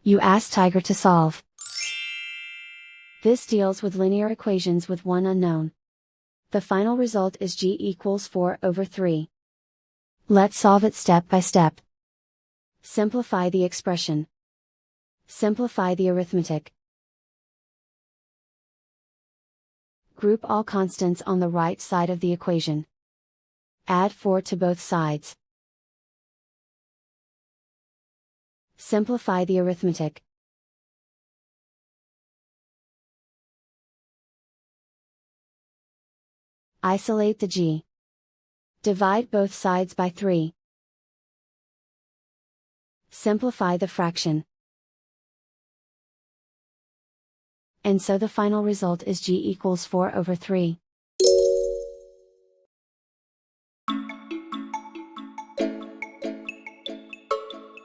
You ask Tiger to solve. This deals with linear equations with one unknown. The final result is g equals 4/3. Let's solve it step by step. Simplify the expression. Simplify the arithmetic. Group all constants on the right side of the equation. Add 4 to both sides. Simplify the arithmetic. Isolate the g. Divide both sides by 3. Simplify the fraction. And so the final result is g equals 4/3.